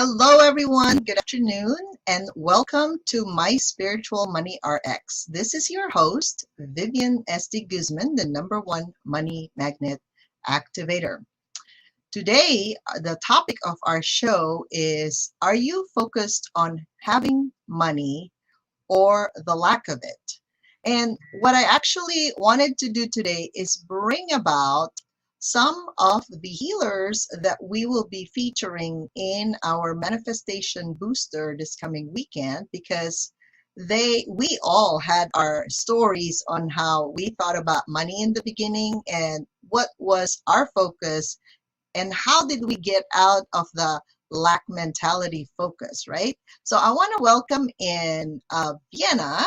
Hello, everyone. Good afternoon, and welcome to My Spiritual Money RX. This is your host, Vivian S.D. Guzman, the #1 money magnet activator. Today, the topic of our show is: Are you focused on having money or the lack of it? And what I actually wanted to do today is bring about some of the healers that we will be featuring in our manifestation booster this coming weekend, because we all had our stories on how we thought about money in the beginning and what was our focus and how did we get out of the lack mentality focus, right? So I want to welcome in Vienna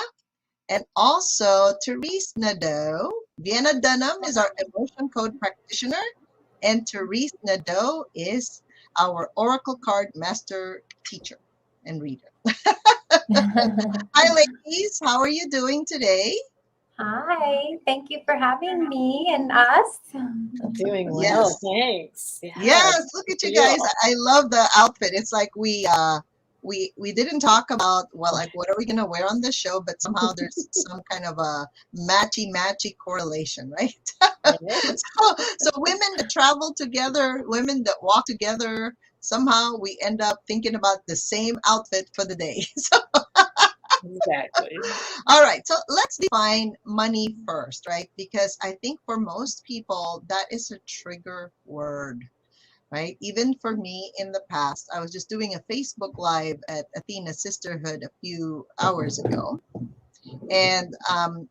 and also Therese Nadeau. Vienna Dunham is our emotion code practitioner, and Therese Nadeau is our oracle card master teacher and reader. Hi, ladies. How are you doing today? Hi, thank you for having me and us. Doing well, Yes. thanks. Yes, look good at for you you guys. all. I love the outfit. It's like we didn't talk about, well, like, what are we gonna wear on the show, but somehow there's some kind of a matchy correlation, right? Yes. So women that travel together, women that walk together, somehow we end up thinking about the same outfit for the day. So Exactly. all right, so let's define money first, right? Because I think for most people that is a trigger word, right? Even for me in the past, I was just doing a Facebook Live at Athena Sisterhood a few hours ago, and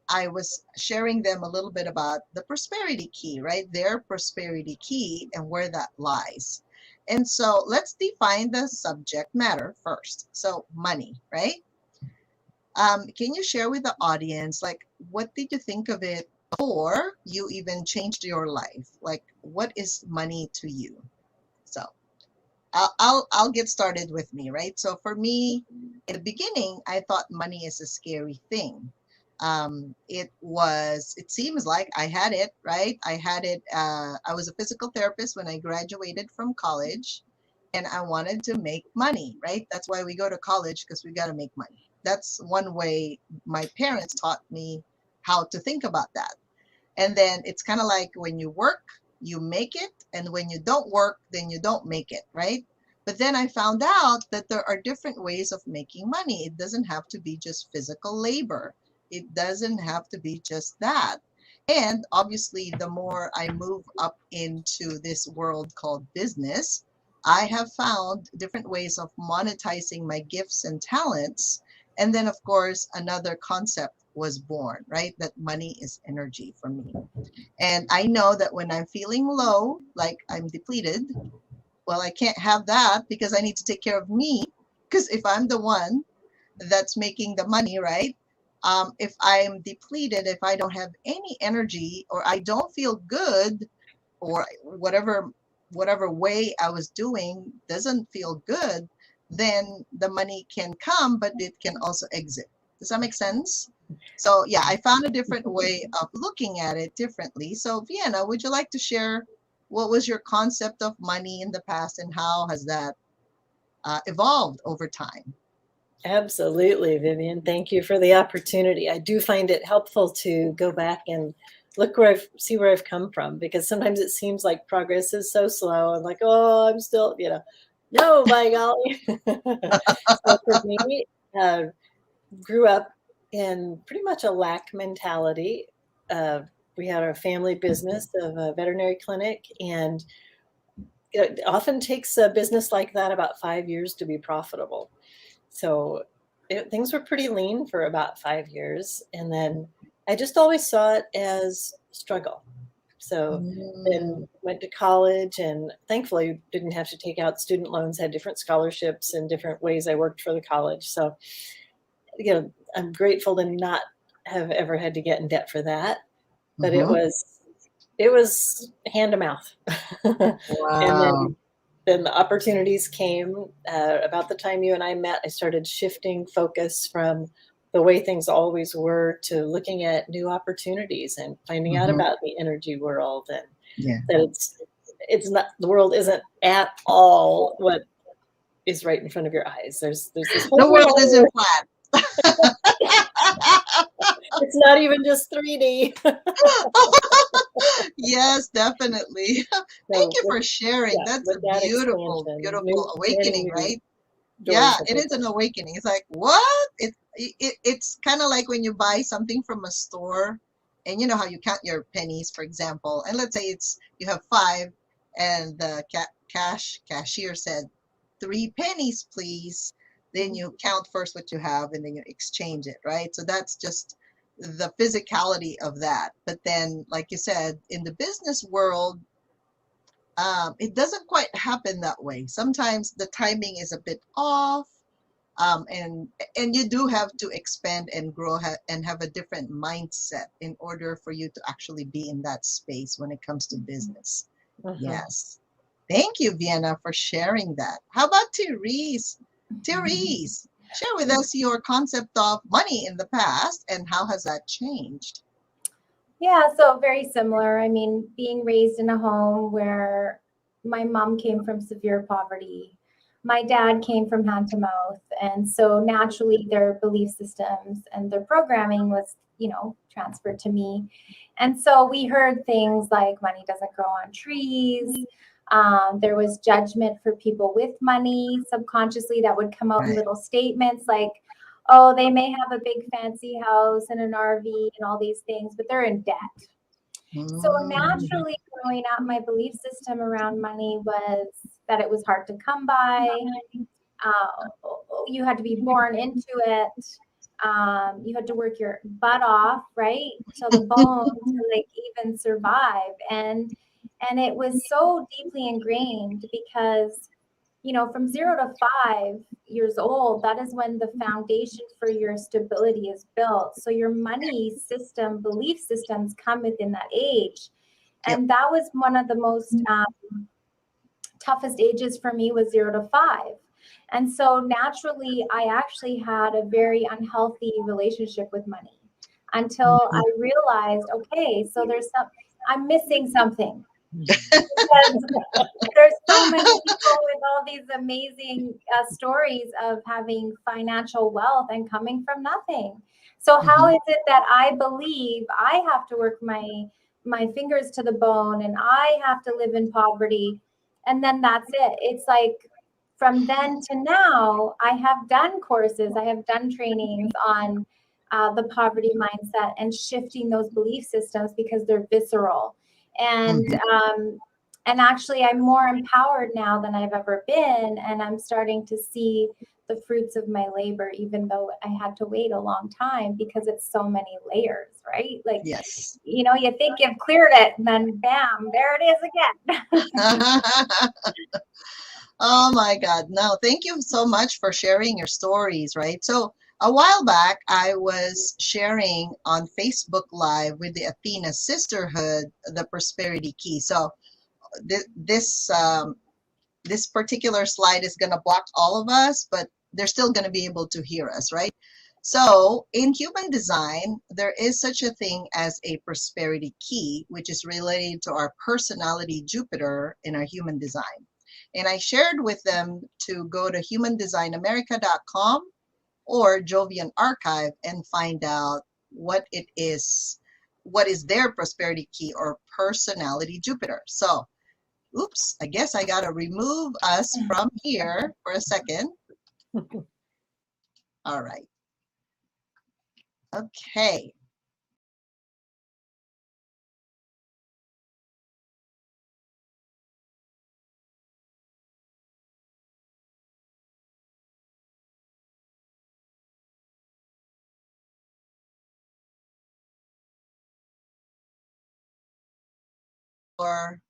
I was sharing them a little bit about the prosperity key, right? Their prosperity key and where that lies. And so let's define the subject matter first. So, money, right? Can you share with the audience, like, what did you think of it before you even changed your life? Like, what is money to you? So, I'll get started with me, right? So for me, in the beginning, I thought money is a scary thing. It seems like I had it, right? I had it. I was a physical therapist when I graduated from college, and I wanted to make money, right? That's why we go to college, because we got to make money. That's one way my parents taught me how to think about that. And then it's kind of like when you work, you make it. And when you don't work, then you don't make it, right? But then I found out that there are different ways of making money. It doesn't have to be just physical labor, it doesn't have to be just that. And obviously, the more I move up into this world called business, I have found different ways of monetizing my gifts and talents. And then, of course, another concept was born, right? That money is energy for me. And I know that when I'm feeling low, like I'm depleted, well, I can't have that because I need to take care of me. Because if I'm the one that's making the money, right? If I'm depleted, if I don't have any energy or I don't feel good, or whatever way I was doing doesn't feel good, then the money can come, but it can also exit. Does that make sense? So yeah, I found a different way of looking at it differently. So Vienna, would you like to share what was your concept of money in the past and how has that evolved over time? Absolutely, Vivian. Thank you for the opportunity. I do find it helpful to go back and look see where I've come from, because sometimes it seems like progress is so slow. I'm like, oh, I'm still, no, by golly. So for me, uh, grew up in pretty much a lack mentality. Uh, we had our family business of a veterinary clinic, and it often takes a business like that about 5 years to be profitable. So things were pretty lean for about 5 years. And then I just always saw it as struggle. So Mm, then went to college, and thankfully didn't have to take out student loans, had different scholarships and different ways I worked for the college. So, I'm grateful to not have ever had to get in debt for that. But it mhm. was hand to mouth. And Wow. then the opportunities came. About the time you and I met, I started shifting focus from the way things always were to looking at new opportunities and finding out Hmm. about the energy world, and Yeah. that it's not, the world isn't at all what is right in front of your eyes. There's this The whole world isn't flat. it's not even just 3D. Yes, definitely. Thank So you for sharing. yeah, That's with a that beautiful, expansion, beautiful many awakening, new right? Yeah, doors have it is an opened. awakening. It's like, what? It's kind of like when you buy something from a store and you know how you count your pennies, for example. And let's say it's you have five and the cashier said 3 pennies, please. Then you count first what you have and then you exchange it, right? So that's just the physicality of that. But then, like you said, in the business world, it doesn't quite happen that way. Sometimes the timing is a bit off, and you do have to expand and grow and have a different mindset in order for you to actually be in that space when it comes to business. Yes. Thank you, Vienna, for sharing that. How about Therese? Therese, share with us your concept of money in the past and how has that changed? Yeah, so very similar. I mean, being raised in a home where my mom came from severe poverty, my dad came from hand to mouth, and so naturally their belief systems and their programming was, transferred to me. And so we heard things like money doesn't grow on trees. There was judgment for people with money. Subconsciously, that would come out in Right. little statements like, oh, they may have a big fancy house and an RV and all these things, but they're in debt. So Mm, naturally, growing up, my belief system around money was that it was hard to come by. You had to be born into it. You had to work your butt off, right, till the bone to like even survive. And it was so deeply ingrained because from 0 to 5 years old, that is when the foundation for your stability is built. So your money system, belief systems come within that age. yep. And that was one of the most toughest ages for me was 0 to 5. And so naturally, I actually had a very unhealthy relationship with money until I realized, okay, so I'm missing something. Because there's so many people with all these amazing stories of having financial wealth and coming from nothing. So how Mhm. is it that I believe I have to work my fingers to the bone and I have to live in poverty, and then that's it? It's like from then to now, I have done courses, I have done trainings on the poverty mindset and shifting those belief systems because they're visceral. And Mhm. and actually, I'm more empowered now than I've ever been, and I'm starting to see the fruits of my labor, even though I had to wait a long time because it's so many layers, right? Like, Yes. you think you've cleared it, and then bam, there it is again. Oh my God. No, thank you so much for sharing your stories, right? So a while back, I was sharing on Facebook Live with the Athena Sisterhood, the Prosperity Key. So this particular slide is going to block all of us, but they're still going to be able to hear us, right? So in human design, there is such a thing as a prosperity key, which is related to our personality Jupiter in our human design. And I shared with them to go to humandesignamerica.com or Jovian Archive and find out what is their prosperity key or personality Jupiter. So oops, I guess I gotta remove us from here for a second. All right. Okay. Or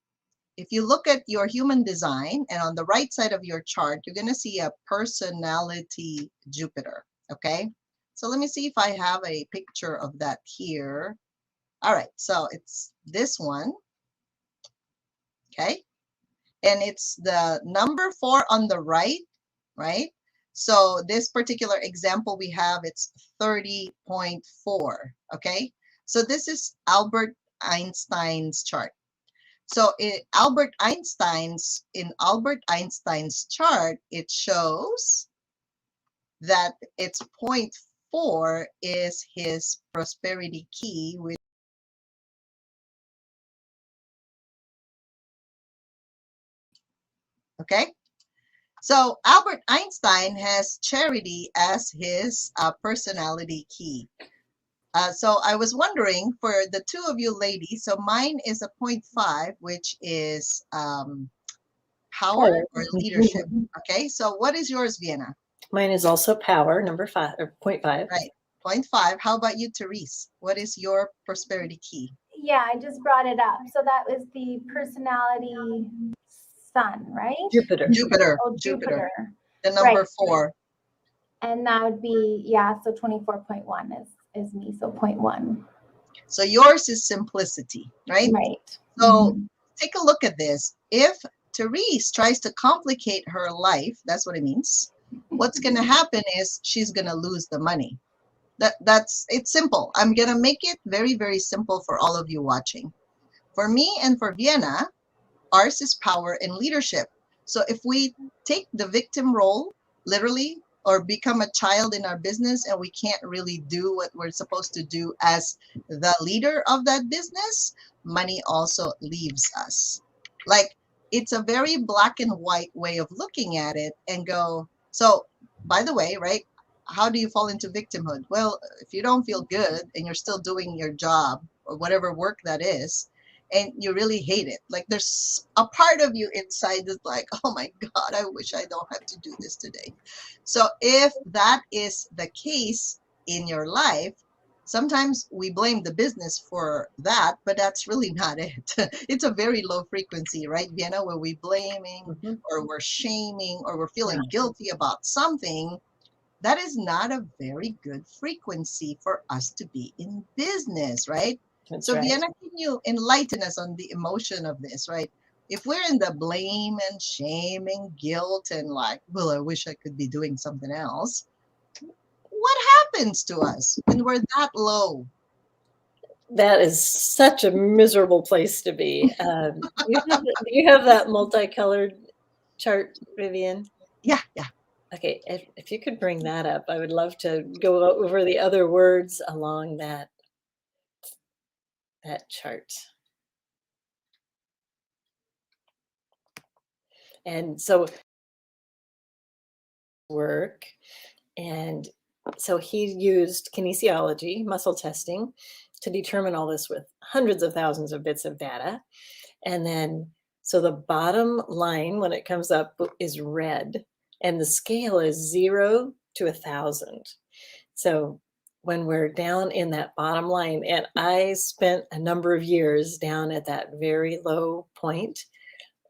if you look at your human design and on the right side of your chart, you're gonna see a personality Jupiter. Okay. So let me see if I have a picture of that here. All right. So it's this one. Okay. And it's the number 4 on the right, right? So this particular example we have, it's 30.4, okay? So this is Albert Einstein's chart. So in Albert Einstein's chart, it shows that its point 4 is his prosperity key with okay. So Albert Einstein has charity as his personality key. So I was wondering for the two of you ladies, so mine is a 0.5, which is power or leadership. Okay, so what is yours, Vienna? Mine is also power, number 5 or 0.5. Right, 0.5. How about you, Therese? What is your prosperity key? Yeah, I just brought it up. So that was the personality sun, right? Jupiter. Jupiter. Oh, Jupiter. The number Right. 4. And that would be, yeah, so 24.1 is me, so 0.1. So yours is simplicity, right? Right. So take a look at this. If Therese tries to complicate her life, that's what it means. What's going to happen is she's going to lose the money. It's simple. I'm going to make it very, very simple for all of you watching. For me and for Vienna, ours is power and leadership. So if we take the victim role literally or become a child in our business and we can't really do what we're supposed to do as the leader of that business, money also leaves us. Like, it's a very black and white way of looking at it and go, so by the way, right, how do you fall into victimhood? Well, if you don't feel good and you're still doing your job or whatever work that is, and you really hate it, like there's a part of you inside that's like, oh my God, I wish I don't have to do this today. So if that is the case in your life, sometimes we blame the business for that, but that's really not it. It's a very low frequency, right, Vienna, where we blaming or we're shaming or we're feeling guilty about something. That is not a very good frequency for us to be in business, right? That's So right. Vienna, can you enlighten us on the emotion of this, right? If we're in the blame and shame and guilt and like, well, I wish I could be doing something else, what happens to us when we're that low? That is such a miserable place to be. You have that multicolored chart, Vivian? Yeah. Okay, if you could bring that up, I would love to go over the other words along that chart. And so work, and so he used kinesiology, muscle testing, to determine all this with hundreds of thousands of bits of data. And then, so the bottom line when it comes up is red, and the scale is 0 to 1,000. So when we're down in that bottom line, and I spent a number of years down at that very low point,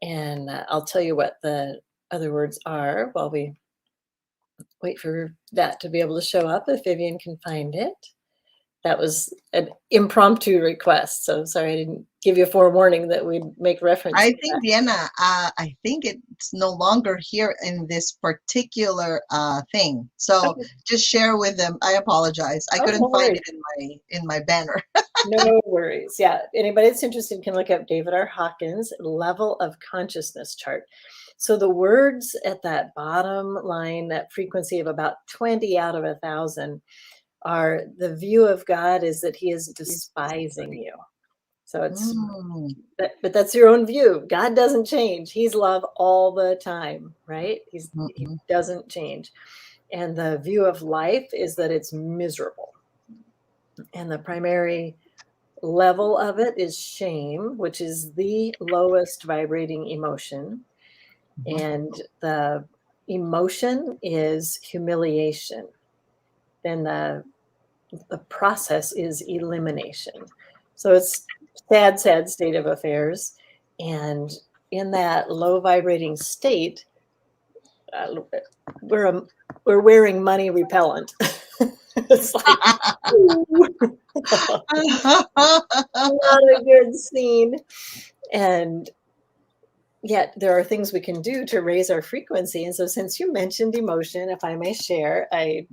and I'll tell you what the other words are while we wait for that to be able to show up, if Vivian can find it. That was an impromptu request, so sorry I didn't give you a forewarning that we'd make reference I to think, that. Vienna, I think it's no longer here in this particular thing. So Okay. just share with them. I apologize. I Oh, couldn't no find worries. it in my banner. No worries. Yeah, anybody that's interested can look up David R. Hawkins' level of consciousness chart. So the words at that bottom line, that frequency of about 20 out of 1,000, are the view of God is that he is despising you. So it's, but that's your own view. God doesn't change. He's love all the time, right? He doesn't change. And the view of life is that it's miserable. And the primary level of it is shame, which is the lowest vibrating emotion. And the emotion is humiliation. Then the process is elimination. So it's sad state of affairs. And in that low vibrating state, we're wearing money repellent. It's like not a good scene. And yet there are things we can do to raise our frequency. And so since you mentioned emotion, if I may share, I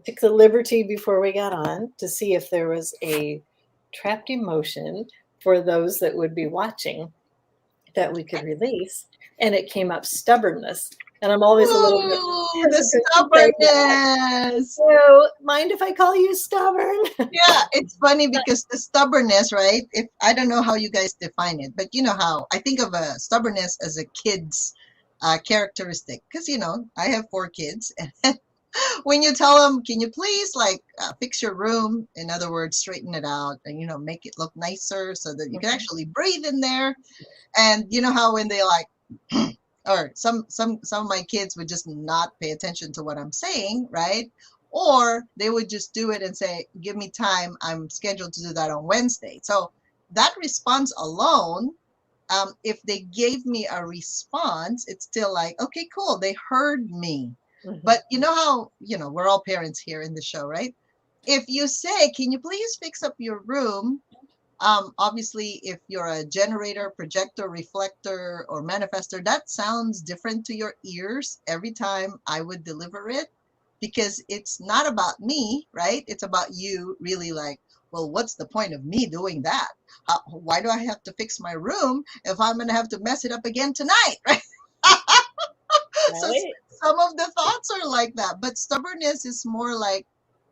took the liberty before we got on to see if there was a trapped emotion for those that would be watching. that we could release. And it came up stubbornness. And I'm always a little bit Ooh, the hesitant to say that. stubbornness. So, mind if I call you stubborn? Yeah, it's funny because the stubbornness, right? If I don't know how you guys define it, but you know how I think of a stubbornness as a kid's characteristic. Because I have 4 kids, and when you tell them, "Can you please fix your room?" In other words, straighten it out and make it look nicer so that you can actually breathe in there. And you know how when they or some of my kids would just not pay attention to what I'm saying, right? Or they would just do it and say, "Give me time. I'm scheduled to do that on Wednesday." So that response alone, if they gave me a response, it's still like, okay, cool. They heard me. Mhm. But you know how, we're all parents here in the show, right? If you say, "Can you please fix up your room?" Obviously, if you're a generator, projector, reflector, or manifester, that sounds different to your ears every time I would deliver it, because it's not about me, right? It's about you really well, what's the point of me doing that? Why do I have to fix my room if I'm going to have to mess it up again tonight, right? So Right? some of the thoughts are like that, but stubbornness is more like,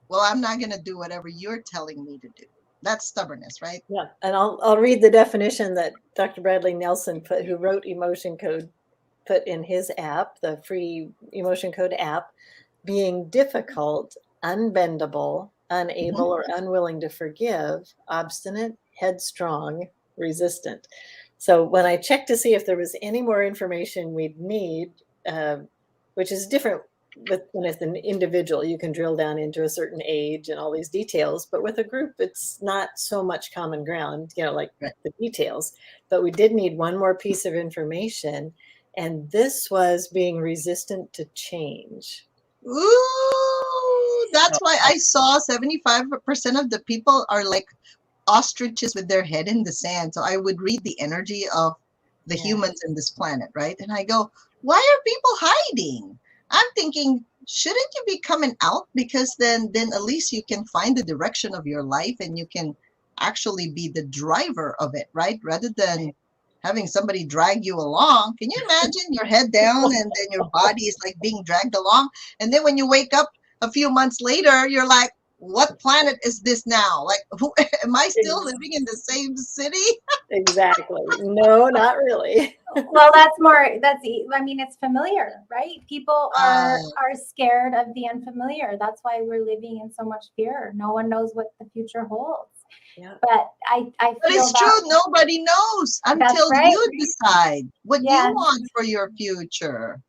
well, I'm not going to do whatever you're telling me to do. That's stubbornness, right? Yeah, and I'll read the definition that Dr. Bradley Nelson who wrote Emotion Code, put in his app, the free Emotion Code app: being difficult, unbendable, unable or unwilling to forgive, obstinate, headstrong, resistant. So when I checked to see if there was any more information we'd need, which is different when it's an individual, you can drill down into a certain age and all these details, but with a group, it's not so much common ground, Right. the details. But we did need one more piece of information, and this was being resistant to change. Ooh, that's why I saw 75% of the people are like ostriches with their head in the sand. So I would read the energy of the Yeah. humans in this planet, right? And I go, why are people hiding? I'm thinking, shouldn't you be coming out? Because then at least you can find the direction of your life and you can actually be the driver of it, right? Rather than having somebody drag you along. Can you imagine your head down and then your body is like being dragged along? And then when you wake up a few months later, you're like, what planet is this now? Like, am I still living in the same city? Exactly. No, not really. Well, it's familiar, right? People are scared of the unfamiliar. That's why we're living in so much fear. No one knows what the future holds. Yeah. But I But feel it's true. Nobody knows until right. you decide what Yes. you want for your future.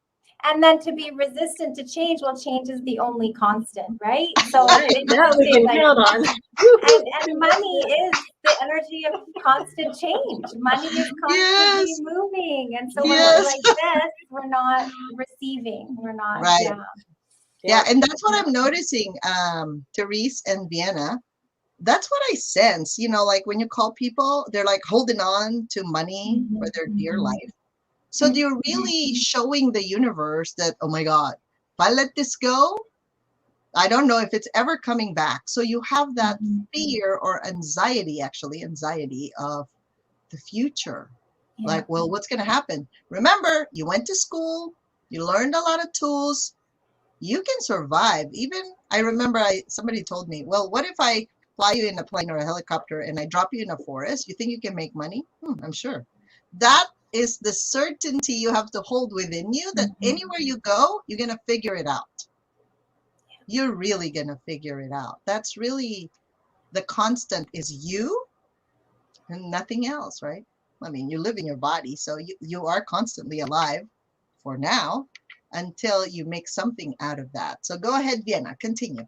And then to be resistant to change, well, change is the only constant, right? So Right. That we can count on. and money is the energy of constant change. Money is constantly moving. And so when we're like this, we're not receiving. We're not. Right. Yeah. And that's what I'm noticing, Therese and Vienna. That's what I sense, like when you call people, they're like holding on to money for their dear life. So you're really showing the universe that, oh my God, if I let this go, I don't know if it's ever coming back. So you have that fear or anxiety of the future. Yeah. Like, well, what's going to happen? Remember, you went to school, you learned a lot of tools, you can survive. Even I remember somebody told me, well, what if I fly you in a plane or a helicopter and I drop you in a forest? You think you can make money? I'm sure. That is the certainty you have to hold within you that anywhere you go, you're going to figure it out. You're really going to figure it out. That's really the constant, is you and nothing else, right? I mean, you live in your body, so you are constantly alive for now until you make something out of that. So go ahead, Vienna, continue.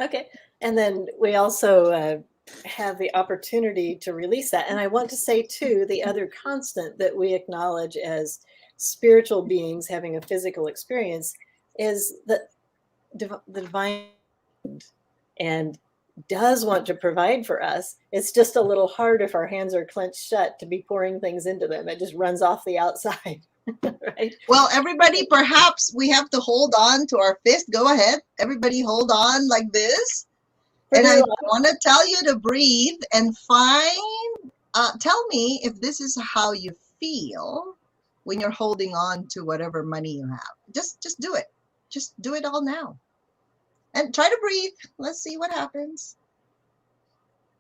Okay. And then we also have the opportunity to release that. And I want to say, too, the other constant that we acknowledge as spiritual beings having a physical experience is that the divine and does want to provide for us. It's just a little hard if our hands are clenched shut to be pouring things into them. It just runs off the outside. Right? Well, everybody, perhaps we have to hold on to our fist. Go ahead. Everybody hold on like this. And I want to tell you to breathe and tell me if this is how you feel when you're holding on to whatever money you have? Just do it. Just do it all now. And try to breathe. Let's see what happens.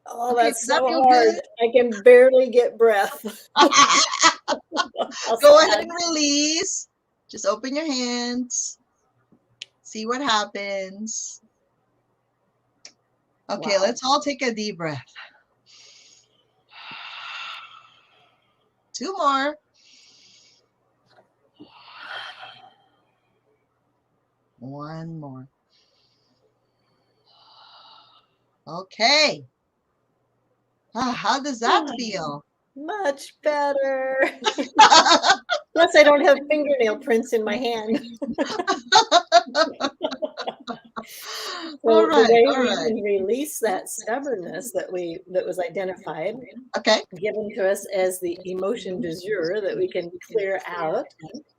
Oh, Okay, that's does that so feel hard. good? I can barely get breath. Go ahead and release. Just open your hands. See what happens. Okay, Wow. let's all take a deep breath. 2 more. One more. Okay. How does that feel? Much better. Plus, I don't have fingernail prints in my hand. All So right, the way all we right. can release that stubbornness that was identified, Okay. given to us as the emotion du jour that we can clear out,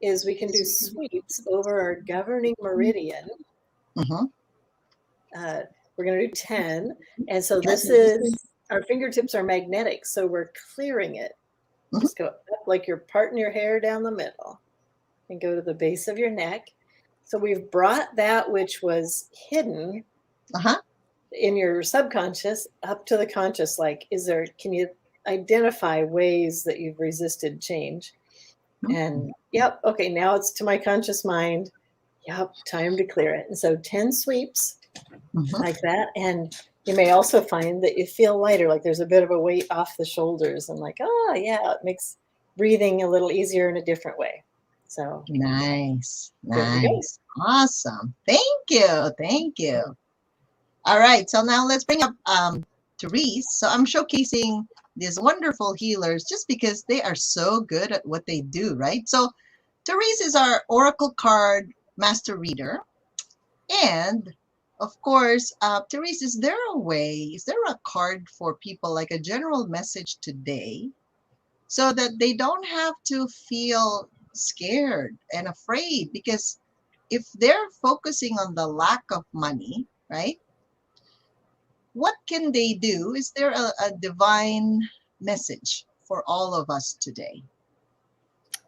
is we can do sweeps over our governing meridian. Mm-hmm. We're going to do 10. And so this is, our fingertips are magnetic, so we're clearing it. Mhm. Just go up like you're parting your hair down the middle and go to the base of your neck. So we've brought that which was hidden in your subconscious up to the conscious. Like, can you identify ways that you've resisted change? And yep, okay, now it's to my conscious mind. Yep, time to clear it. And so 10 sweeps like that. And you may also find that you feel lighter, like there's a bit of a weight off the shoulders, and like, oh yeah, it makes breathing a little easier in a different way. So nice. There we go. Awesome. Thank you. All right, so now let's bring up Therese. So I'm showcasing these wonderful healers just because they are so good at what they do, right? So Therese is our oracle card master reader. And of course, Therese, is there a card for people, like a general message today, so that they don't have to feel scared and afraid? Because if they're focusing on the lack of money, right? What can they do? Is there a divine message for all of us today?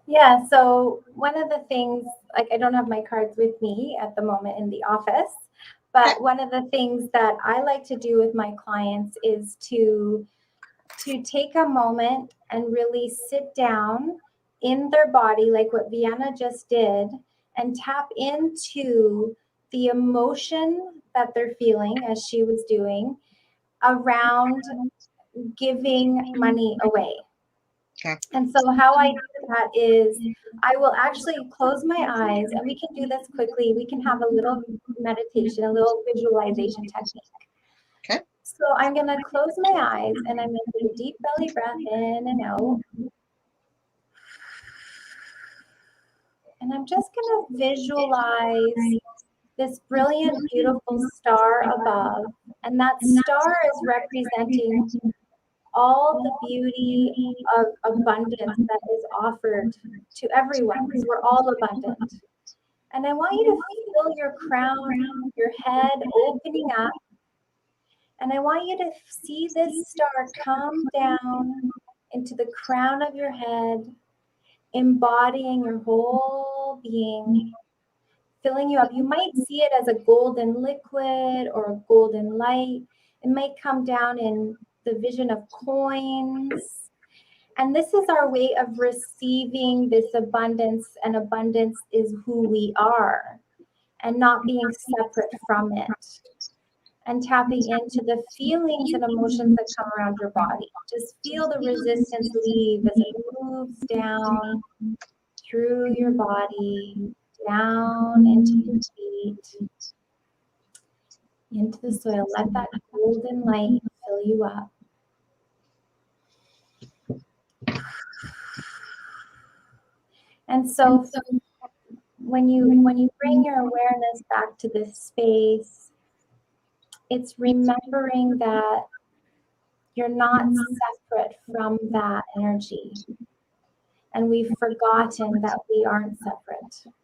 Yeah, so one of the things, like I don't have my cards with me at the moment in the office, but one of the things that I like to do with my clients is to take a moment and really sit down in their body, like what Vienna just did, and tap into the emotion that they're feeling, as she was doing, around giving money away. Okay. And so how I do that is I will actually close my eyes, and we can do this quickly. We can have a little meditation, a little visualization technique. Okay. So I'm going to close my eyes, and I'm going to take a deep belly breath in and out. And I'm just going to visualize this brilliant, beautiful star above. And that star is representing all the beauty of abundance that is offered to everyone, because we're all abundant. And I want you to feel your crown, your head opening up. And I want you to see this star come down into the crown of your head, embodying your whole being, filling you up. You might see it as a golden liquid or a golden light. It might come down in the vision of coins. And this is our way of receiving this abundance, and abundance is who we are, and not being separate from it. And tapping into the feelings and emotions that come around your body. Just feel the resistance leave as it moves down through your body, down into your feet, into the soil. Let that golden light fill you up. And so when you bring your awareness back to this space, it's remembering that you're not separate from that energy. And we've forgotten that we aren't separate.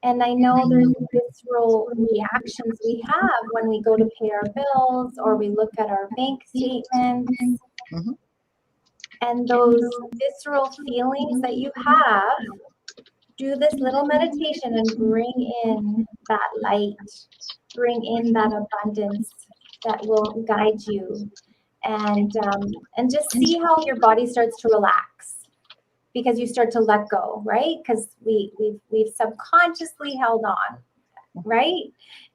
And I know there's visceral reactions we have when we go to pay our bills or we look at our bank statements. And those visceral feelings that you have, do this little meditation and bring in that light, bring in that abundance that will guide you, and just see how your body starts to relax because you start to let go, right? Because we've subconsciously held on, right?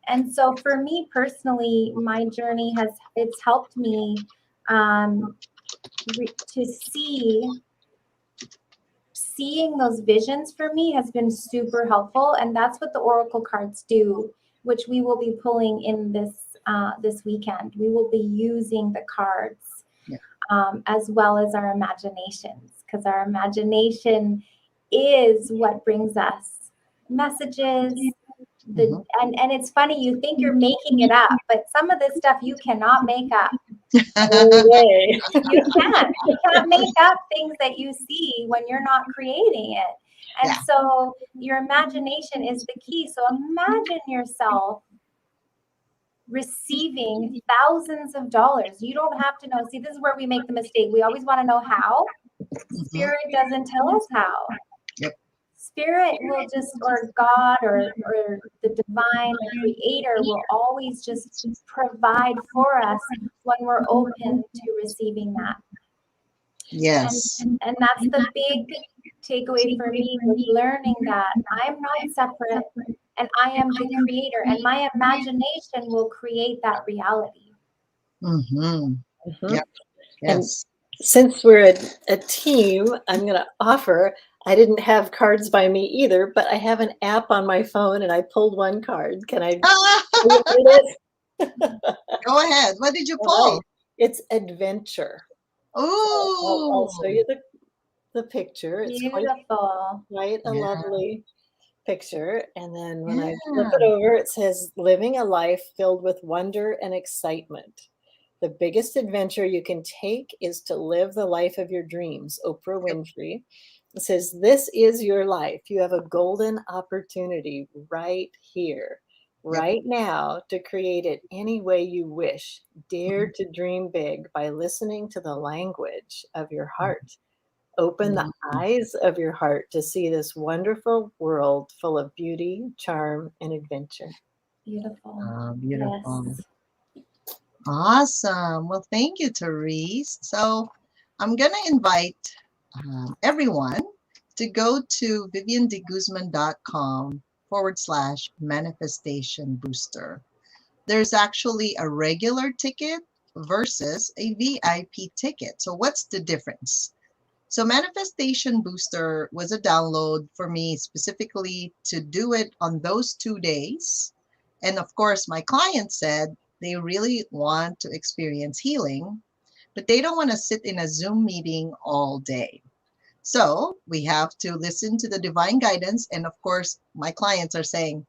And so for me personally, my journey it's helped me to seeing those visions for me has been super helpful, and that's what the oracle cards do, which we will be pulling in this weekend. We will be using the cards, as well as our imaginations, because our imagination is what brings us messages. And it's funny, you think you're making it up, but some of this stuff you cannot make up. No way. You can't make up things that you see when you're not creating it. And so your imagination is the key. So imagine yourself receiving thousands of dollars. You don't have to know. See, this is where we make the mistake. We always want to know how. Spirit doesn't tell us how. Spirit will just, or God, or the divine, the creator will always just provide for us when we're open to receiving that. Yes. And that's the big takeaway for me, was learning that I'm not separate and I am the creator, and my imagination will create that reality. Yep. Yes. And since we're a team, I'm going to offer, I didn't have cards by me either, but I have an app on my phone and I pulled one card. Can I? Go ahead. What did you pull? It's adventure. Oh, I'll show you the picture. It's beautiful. quite a lovely picture. And then when I flip it over, it says, living a life filled with wonder and excitement. The biggest adventure you can take is to live the life of your dreams. Oprah Winfrey. It says, this is your life. You have a golden opportunity right here, right now, to create it any way you wish. Dare to dream big by listening to the language of your heart. Open the eyes of your heart to see this wonderful world full of beauty, charm, and adventure. Beautiful. Beautiful. Yes. Awesome. Well, thank you, Therese. So I'm going to invite everyone to go to viviandeguzman.com/manifestation booster. There's actually a regular ticket versus a VIP ticket. So what's the difference? So Manifestation Booster was a download for me specifically to do it on those 2 days. And of course, my client said they really want to experience healing, but they don't want to sit in a Zoom meeting all day. So we have to listen to the divine guidance. And of course, my clients are saying,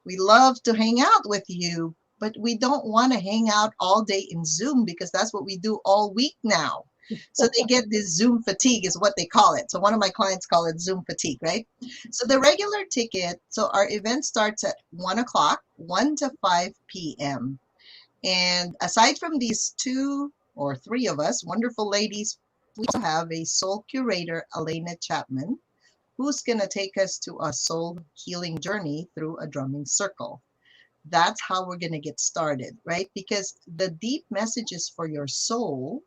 we love to hang out with you, but we don't want to hang out all day in Zoom because that's what we do all week now. So they get this Zoom fatigue is what they call it. So one of my clients call it Zoom fatigue, right? So the regular ticket, so our event starts at 1 o'clock, 1 to 5 p.m. And aside from these 2 or 3 of us, wonderful ladies, we also have a soul curator, Elena Chapman, who's going to take us to a soul healing journey through a drumming circle. That's how we're going to get started, right? Because the deep messages for your soul,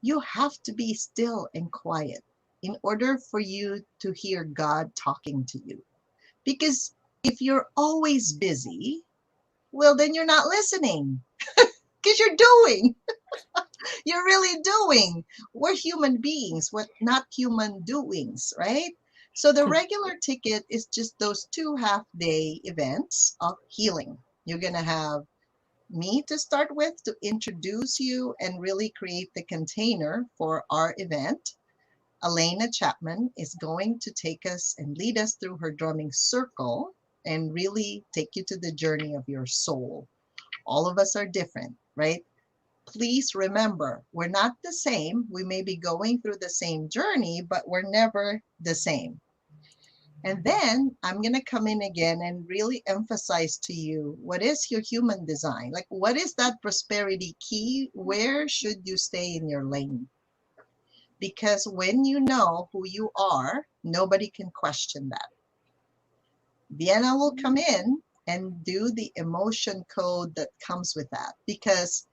you have to be still and quiet in order for you to hear God talking to you. Because if you're always busy, well, then you're not listening because you're doing. You're really doing. We're human beings, not human doings, right? So the regular ticket is just those 2 half-day events of healing. You're going to have me to start with to introduce you and really create the container for our event. Elena Chapman is going to take us and lead us through her drumming circle and really take you to the journey of your soul. All of us are different, right? Please remember, we're not the same. We may be going through the same journey, but we're never the same. And then I'm going to come in again and really emphasize to you, what is your human design? Like, what is that prosperity key? Where should you stay in your lane? Because when you know who you are, nobody can question that. Vienna will come in and do the emotion code that comes with that, because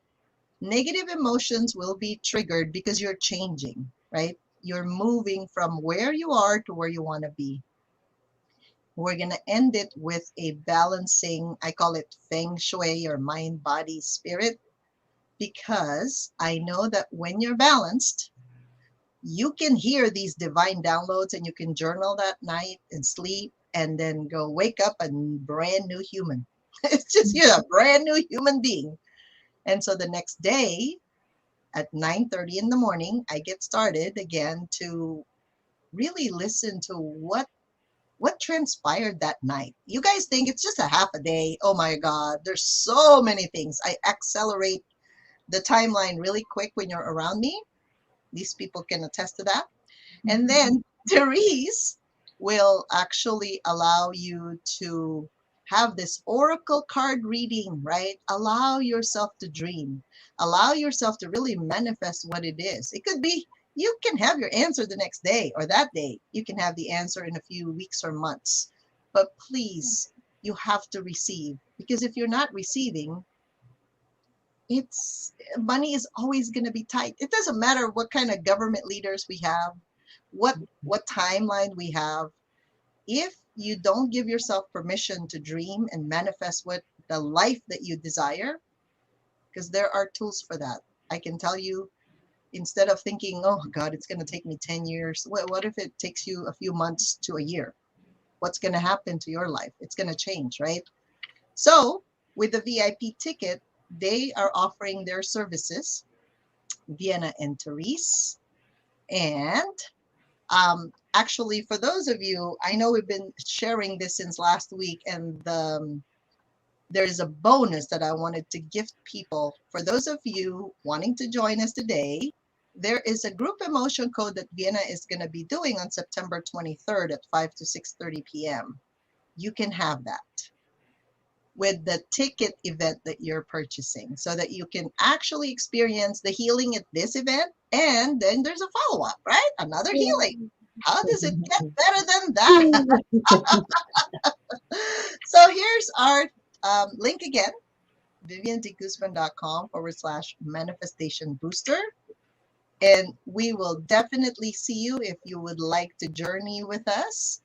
negative emotions will be triggered because you're changing, right? You're moving from where you are to where you want to be. We're going to end it with a balancing, I call it feng shui, or mind, body, spirit, because I know that when you're balanced, you can hear these divine downloads and you can journal that night and sleep and then go wake up a brand new human. It's just, you're a brand new human being. And so the next day at 9:30 in the morning, I get started again to really listen to what transpired that night. You guys think it's just a half a day. Oh my God, there's so many things. I accelerate the timeline really quick when you're around me. These people can attest to that. And then Therese will actually allow you to have this oracle card reading, right? Allow yourself to dream. Allow yourself to really manifest what it is. It could be you can have your answer the next day or that day. You can have the answer in a few weeks or months. But please, you have to receive, because if you're not receiving, it's money is always going to be tight. It doesn't matter what kind of government leaders we have, what timeline we have. If you don't give yourself permission to dream and manifest what the life that you desire, because there are tools for that. I can tell you, instead of thinking, oh God, it's going to take me 10 years, what if it takes you a few months to a year? What's going to happen to your life? It's going to change, right? So with the VIP ticket, they are offering their services, Vienna and Therese. And actually, for those of you, I know we've been sharing this since last week, and there's a bonus that I wanted to gift people. For those of you wanting to join us today, there is a group emotion code that Vienna is going to be doing on September 23rd at 5 to 6:30 p.m. You can have that with the ticket event that you're purchasing, so that you can actually experience the healing at this event, and then there's a follow-up, right? Another healing. How does it get better than that? So here's our link again, viviandeguzman.com/manifestation booster. And we will definitely see you if you would like to journey with us.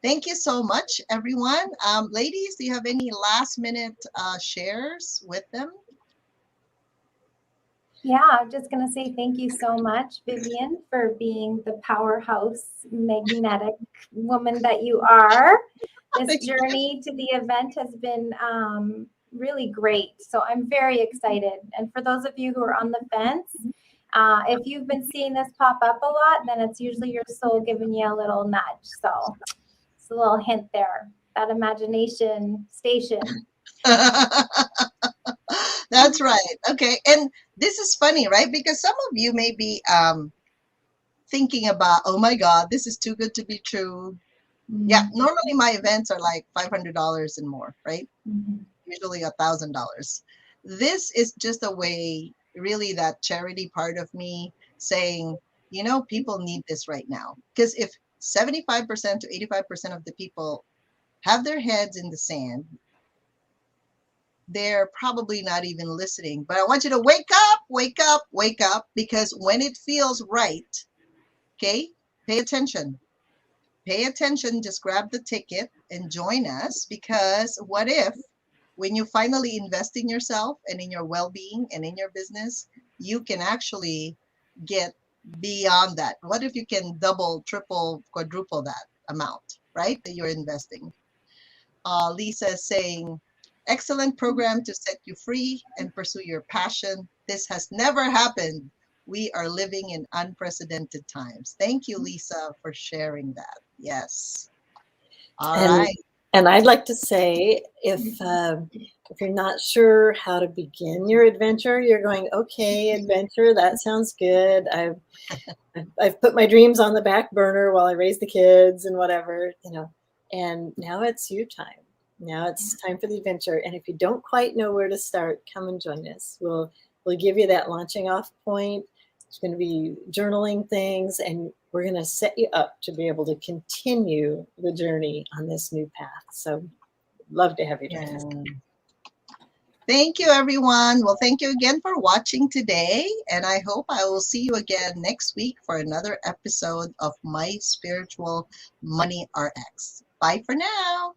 Thank you so much, everyone. Ladies, do you have any last minute shares with them? Yeah, I'm just going to say thank you so much, Vivian, for being the powerhouse, magnetic woman that you are. This journey to the event has been really great. So I'm very excited. And for those of you who are on the fence, if you've been seeing this pop up a lot, then it's usually your soul giving you a little nudge. So it's a little hint there, that imagination station. That's right. Okay. And this is funny, right? Because some of you may be thinking about, oh my God, this is too good to be true. Yeah, normally my events are like $500 and more, right? Usually $1,000. This is just a way, really, that charity part of me saying, you know, people need this right now. Because if 75% to 85% of the people have their heads in the sand, they're probably not even listening. But I want you to wake up, wake up, wake up, because when it feels right, okay, pay attention. Pay attention, just grab the ticket and join us, because what if when you finally invest in yourself and in your well-being and in your business, you can actually get beyond that? What if you can double, triple, quadruple that amount, right, that you're investing? Lisa is saying, excellent program to set you free and pursue your passion. This has never happened. We are living in unprecedented times. Thank you, Lisa, for sharing that. Yes. All right. And I'd like to say, if you're not sure how to begin your adventure, you're going, okay, adventure, that sounds good. I've put my dreams on the back burner while I raise the kids and whatever, you know, and now it's your time. Now it's time for the adventure. And if you don't quite know where to start, come and join us. We'll give you that launching off point. It's going to be journaling things, and we're going to set you up to be able to continue the journey on this new path. So love to have you join us. Thank you, everyone. Well, thank you again for watching today. And I hope I will see you again next week for another episode of My Spiritual Money RX. Bye for now.